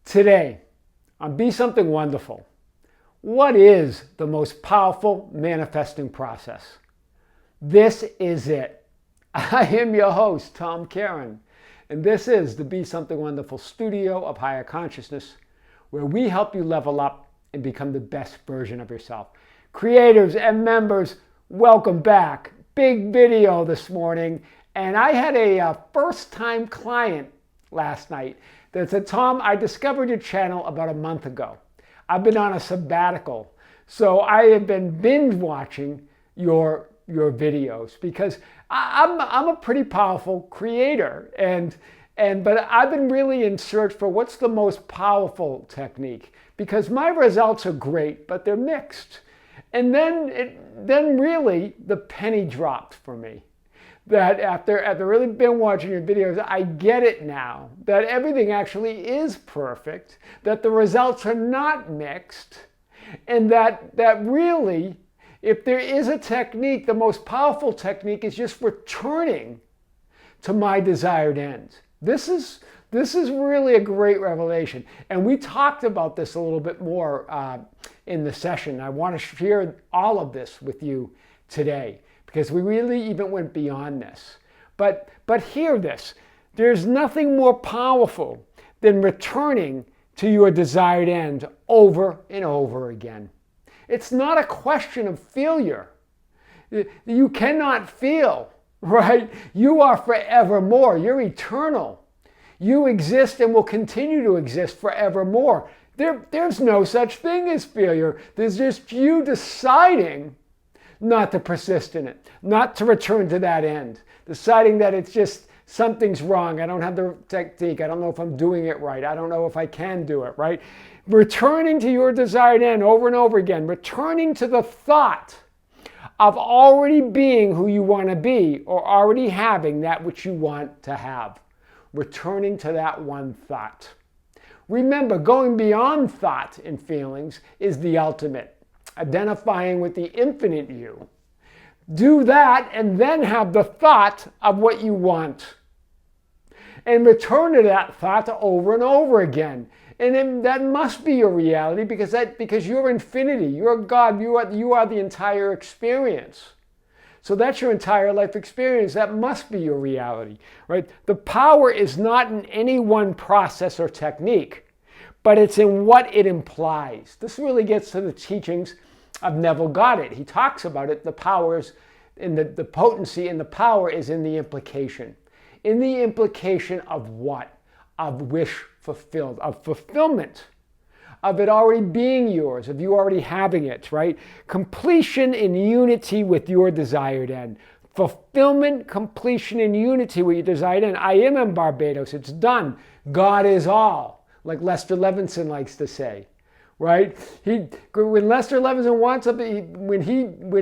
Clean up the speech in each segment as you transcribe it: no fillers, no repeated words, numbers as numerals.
Today, on Be Something Wonderful, what is the most powerful manifesting process? This is it. I am your host, Tom Karen, and this is the Be Something Wonderful studio of higher consciousness, where we help you level up and become the best version of yourself. Creators and members, welcome back. Big video this morning, and I had a first-time client last night that said, Tom, I discovered your channel about a month ago. I've been on a sabbatical, so I have been binge watching your videos because I'm a pretty powerful creator, but I've been really in search for what's the most powerful technique, because my results are great, but they're mixed. And then really the penny dropped for me. That after really been watching your videos, I get it now, that everything actually is perfect, that the results are not mixed, and that really, if there is a technique, the most powerful technique is just returning to my desired end. This is really a great revelation. And we talked about this a little bit more in the session. I want to share all of this with you today, because we really even went beyond this. But hear this. There's nothing more powerful than returning to your desired end over and over again. It's not a question of failure. You cannot fail, right? You are forevermore. You're eternal. You exist and will continue to exist forevermore. There's no such thing as failure. There's just you deciding not to persist in it, not to return to that end, deciding that it's just something's wrong. I don't have the technique. I don't know if I'm doing it right. I don't know if I can do it right. Returning to your desired end over and over again, returning to the thought of already being who you want to be or already having that which you want to have. Returning to that one thought. Remember, going beyond thought and feelings is the ultimate. Identifying with the infinite you. Do that and then have the thought of what you want. And return to that thought over and over again. And then that must be your reality, because you're infinity, you're God, you are the entire experience. So that's your entire life experience. That must be your reality, right? The power is not in any one process or technique, but it's in what it implies. This really gets to the teachings of Neville Goddard. He talks about it. The powers in the potency and the power is in the implication. In the implication of what? Of wish fulfilled, of fulfillment, of it already being yours, of you already having it, right? Completion in unity with your desired end. Fulfillment, completion in unity with your desired end. I am in Barbados. It's done. God is all, like Lester Levinson likes to say. Right? When Lester Levinson wants something, when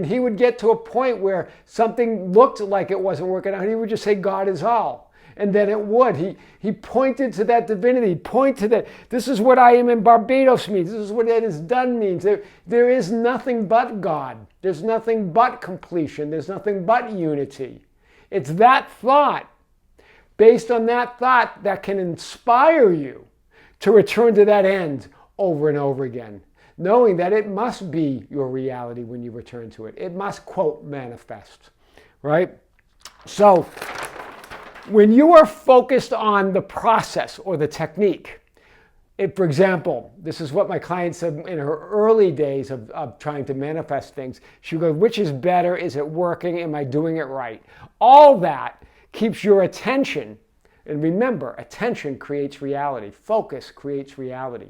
he would get to a point where something looked like it wasn't working out, he would just say, God is all. And then it would. He pointed to that divinity, point to that. This is what I am in Barbados means. This is what it is done means. There is nothing but God. There's nothing but completion. There's nothing but unity. It's that thought, based on that thought, that can inspire you to return to that end over and over again, knowing that it must be your reality when you return to it. It must, quote, manifest, right? So when you are focused on the process or the technique, for example, this is what my client said in her early days of trying to manifest things. She goes, which is better? Is it working? Am I doing it right? All that keeps your attention. And remember, attention creates reality. Focus creates reality.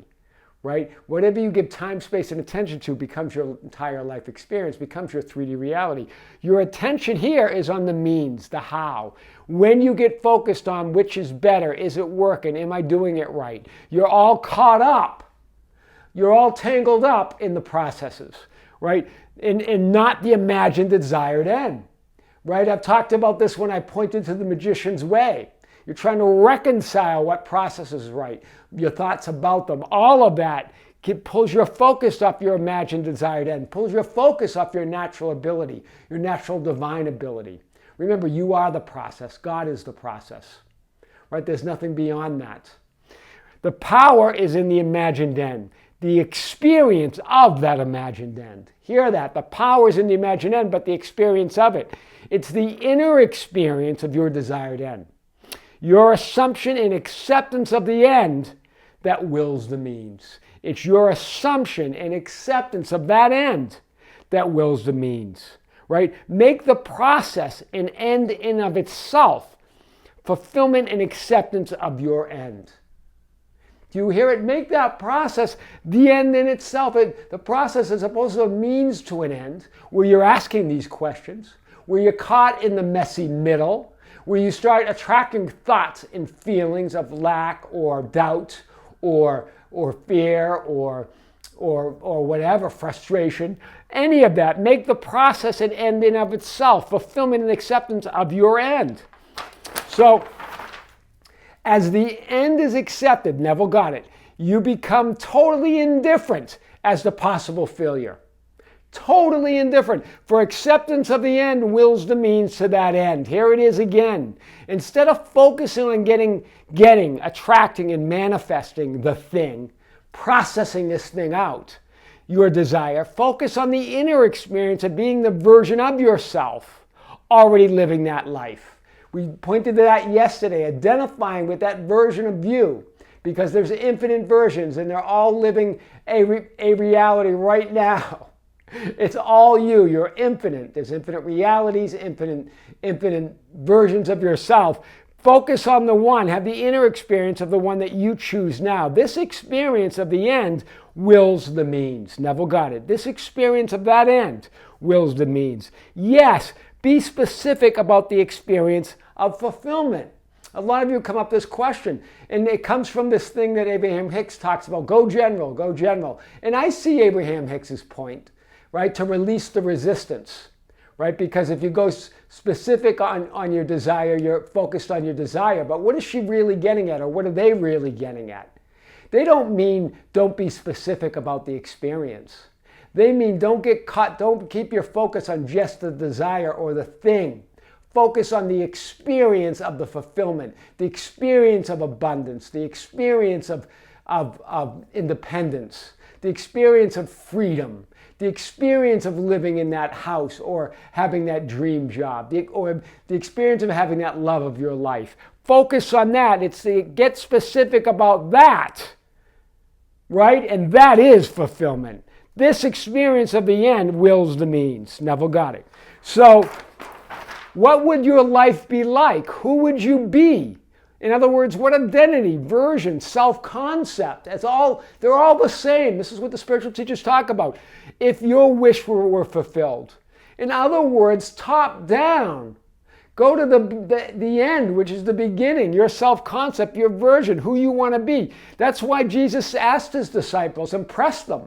Right? Whatever you give time, space, and attention to becomes your entire life experience, becomes your 3D reality. Your attention here is on the means, the how. When you get focused on which is better, is it working, am I doing it right? You're all caught up. You're all tangled up in the processes, right? And not the imagined desired end, right? I've talked about this when I pointed to the magician's way. You're trying to reconcile what process is right, your thoughts about them. All of that pulls your focus off your imagined desired end, pulls your focus off your natural ability, your natural divine ability. Remember, you are the process. God is the process. Right? There's nothing beyond that. The power is in the imagined end, the experience of that imagined end. Hear that. The power is in the imagined end, but the experience of it. It's the inner experience of your desired end. Your assumption and acceptance of the end that wills the means. It's your assumption and acceptance of that end that wills the means, right? Make the process an end in of itself, fulfillment and acceptance of your end. Do you hear it? Make that process the end in itself. The process is opposed to a means to an end, where you're asking these questions, where you're caught in the messy middle, where you start attracting thoughts and feelings of lack or doubt or fear or whatever, frustration, any of that. Make the process an end in of itself, fulfillment and acceptance of your end. So, as the end is accepted, Neville got it, you become totally indifferent as to possible failure. Totally indifferent. For acceptance of the end wills the means to that end. Here it is again. Instead of focusing on getting, attracting, and manifesting the thing, processing this thing out, your desire, focus on the inner experience of being the version of yourself already living that life. We pointed to that yesterday, identifying with that version of you, because there's infinite versions and they're all living a reality right now. It's all you. You're infinite. There's infinite realities, infinite versions of yourself. Focus on the one. Have the inner experience of the one that you choose now. This experience of the end wills the means. Neville got it. This experience of that end wills the means. Yes, be specific about the experience of fulfillment. A lot of you come up with this question, and it comes from this thing that Abraham Hicks talks about, go general, go general. And I see Abraham Hicks's point, right, to release the resistance, right? Because if you go specific on your desire, you're focused on your desire, but what is she really getting at, or what are they really getting at? They don't mean don't be specific about the experience. They mean don't get caught, don't keep your focus on just the desire or the thing. Focus on the experience of the fulfillment, the experience of abundance, the experience of independence, the experience of freedom, the experience of living in that house or having that dream job, or the experience of having that love of your life. Focus on that. Get specific about that, right? And that is fulfillment. This experience of the end wills the means. Neville got it. So, what would your life be like? Who would you be? In other words, what identity, version, self-concept? They're all the same. This is what the spiritual teachers talk about. If your wish were fulfilled. In other words, top down. Go to the end, which is the beginning, your self-concept, your version, who you want to be. That's why Jesus asked his disciples and pressed them,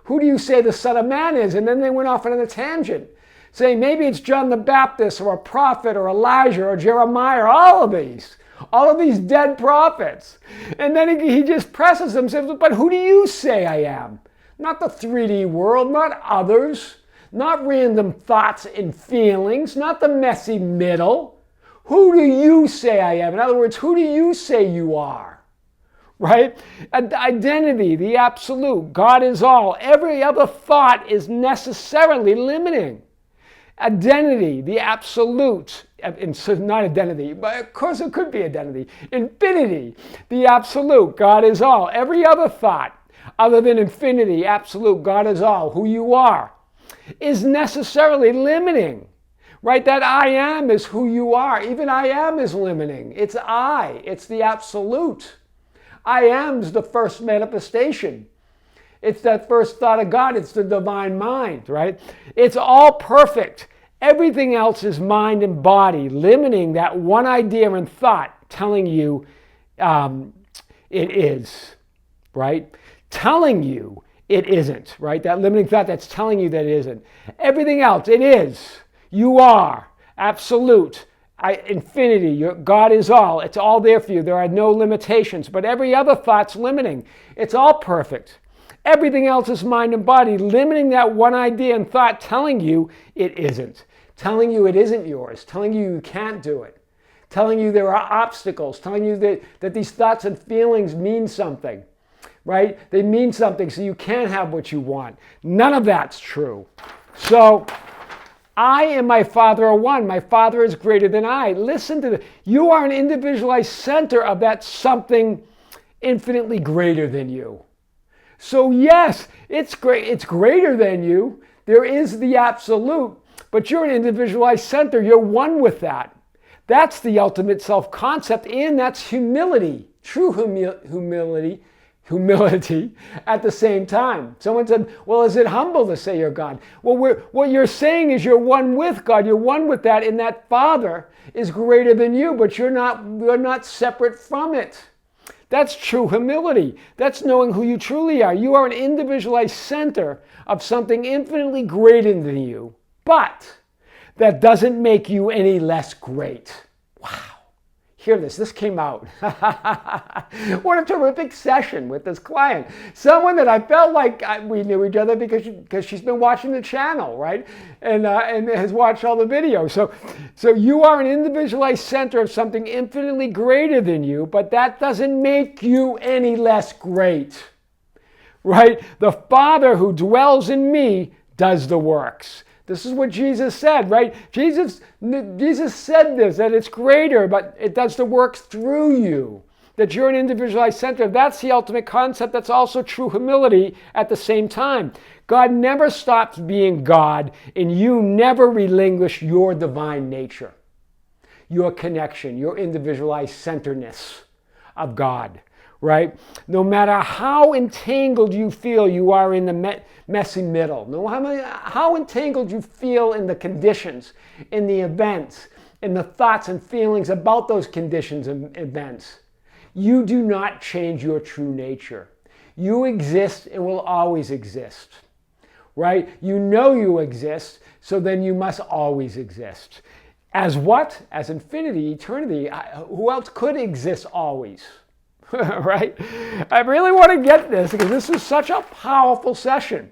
who do you say the Son of Man is? And then they went off on a tangent, saying maybe it's John the Baptist or a prophet or Elijah or Jeremiah or all of these dead prophets. And then he just presses them, says, but who do you say I am? Not the 3D world, not others, not random thoughts and feelings, not the messy middle. Who do you say I am? In other words, who do you say you are? Right? Identity, the absolute. God is all. Every other thought is necessarily limiting. Identity, the absolute. Not identity, but of course it could be identity. Infinity, the absolute. God is all. Every other thought other than infinity, absolute, God is all, who you are, is necessarily limiting. Right? That I am is who you are. Even I am is limiting. It's I. It's the absolute. I am is the first manifestation. It's that first thought of God. It's the divine mind, right? It's all perfect. Everything else is mind and body, limiting that one idea and thought, telling you it is, right? Telling you it isn't, right? That limiting thought that's telling you that it isn't. Everything else, it is. You are. Absolute. Infinity. God is all. It's all there for you. There are no limitations. But every other thought's limiting. It's all perfect. Everything else is mind and body, limiting that one idea and thought, telling you it isn't. Telling you it isn't yours. Telling you you can't do it. telling you there are obstacles, telling you that these thoughts and feelings mean something, right? They mean something, so you can have what you want. None of that's true. So I and my Father are one. My Father is greater than I. Listen to this. You are an individualized center of that something infinitely greater than you. So yes, it's great. It's greater than you. There is the absolute, but you're an individualized center. You're one with that. That's the ultimate self-concept, and that's humility, true humility at the same time. Someone said, well, is it humble to say you're God? Well, what you're saying is you're one with God. You're one with that, and that Father is greater than you, but you're not separate from it. That's true humility. That's knowing who you truly are. You are an individualized center of something infinitely greater than you, but that doesn't make you any less great. Wow. Hear this. This came out. What a terrific session with this client. Someone that I felt like we knew each other because she's been watching the channel, right? And has watched all the videos. So you are an individualized center of something infinitely greater than you, but that doesn't make you any less great, right? The Father who dwells in me does the works. This is what Jesus said, right? Jesus said this, that it's greater, but it does the works through you, that you're an individualized center. That's the ultimate concept. That's also true humility at the same time. God never stops being God, and you never relinquish your divine nature, your connection, your individualized centeredness of God, right? No matter how entangled you feel you are in the messy middle, no matter how entangled you feel in the conditions, in the events, in the thoughts and feelings about those conditions and events, you do not change your true nature. You exist and will always exist, right? You know you exist, so then you must always exist. As what? As infinity, eternity. Who else could exist always? Right? I really want to get this because this is such a powerful session,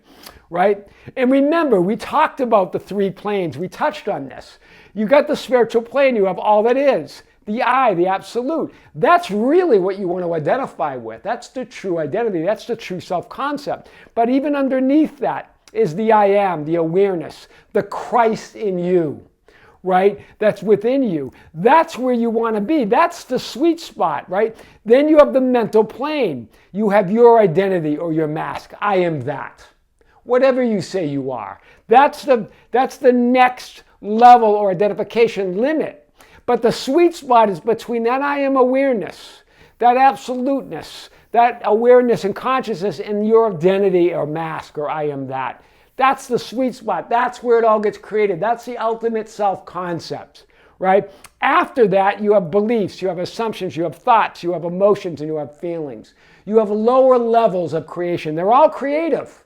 right? And remember, we talked about the three planes. We touched on this. You got the spiritual plane. You have all that is. The I, the absolute. That's really what you want to identify with. That's the true identity. That's the true self-concept. But even underneath that is the I am, the awareness, the Christ in you, right? That's within you. That's where you want to be. That's the sweet spot, right? Then you have the mental plane. You have your identity or your mask. I am that. Whatever you say you are. That's the next level or identification limit. But the sweet spot is between that I am awareness, that absoluteness, that awareness and consciousness, and your identity or mask or I am that. That's the sweet spot. That's where it all gets created. That's the ultimate self-concept, right? After that, you have beliefs, you have assumptions, you have thoughts, you have emotions, and you have feelings. You have lower levels of creation. They're all creative.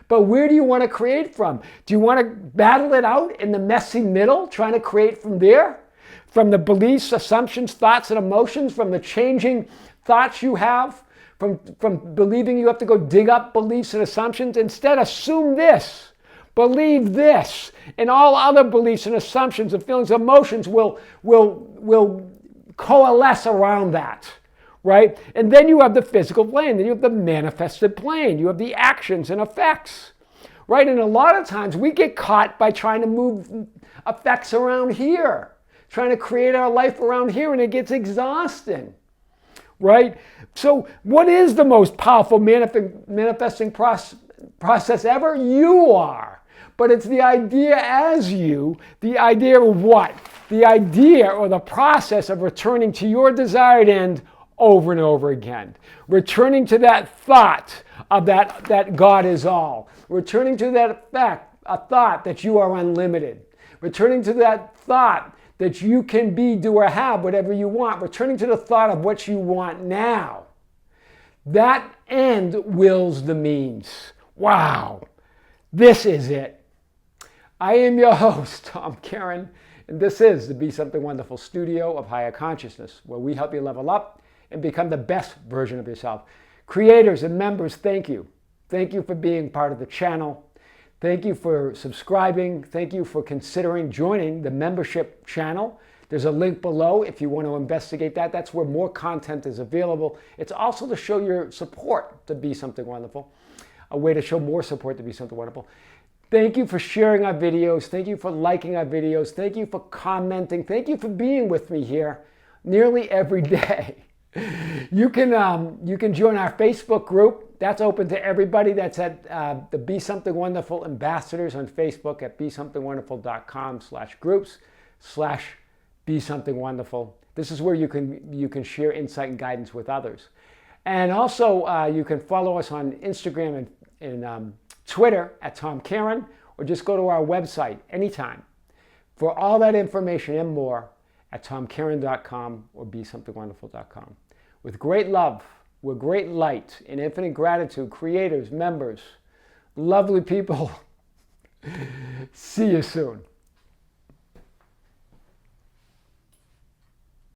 But where do you want to create from? Do you want to battle it out in the messy middle, trying to create from there? From the beliefs, assumptions, thoughts, and emotions, from the changing thoughts you have, from believing you have to go dig up beliefs and assumptions. Instead, assume this, believe this, and all other beliefs and assumptions and feelings, emotions will coalesce around that, right? And then you have the physical plane, then you have the manifested plane, you have the actions and effects, right? And a lot of times we get caught by trying to move effects around here, trying to create our life around here, and it gets exhausting, right? So what is the most powerful manifesting process ever? You are. But it's the idea as you, the idea of what? The idea or the process of returning to your desired end over and over again. Returning to that thought of that God is all. Returning to that fact, a thought that you are unlimited. Returning to that thought that you can be, do, or have whatever you want. Returning to the thought of what you want now. That end wills the means. Wow. This is it. I am your host, Tom Karen, and this is the Be Something Wonderful Studio of Higher Consciousness, where we help you level up and become the best version of yourself. Creators and members, thank you. Thank you for being part of the channel. Thank you for subscribing. Thank you for considering joining the membership channel There's a link below if you want to investigate that. That's where more content is available. It's also to show your support to Be Something Wonderful, a way to show more support to Be Something Wonderful. Thank you for sharing our videos. Thank you for liking our videos. Thank you for commenting. Thank you for being with me here nearly every day. You can join our Facebook group. That's open to everybody. That's at the Be Something Wonderful Ambassadors on Facebook at besomethingwonderful.com/groups/Be Something Wonderful. This is where you can share insight and guidance with others. And also you can follow us on Instagram and Twitter at Tom Caron, or just go to our website anytime for all that information and more at tomcaron.com or besomethingwonderful.com. With great love, with great light and infinite gratitude, creators, members, lovely people, see you soon.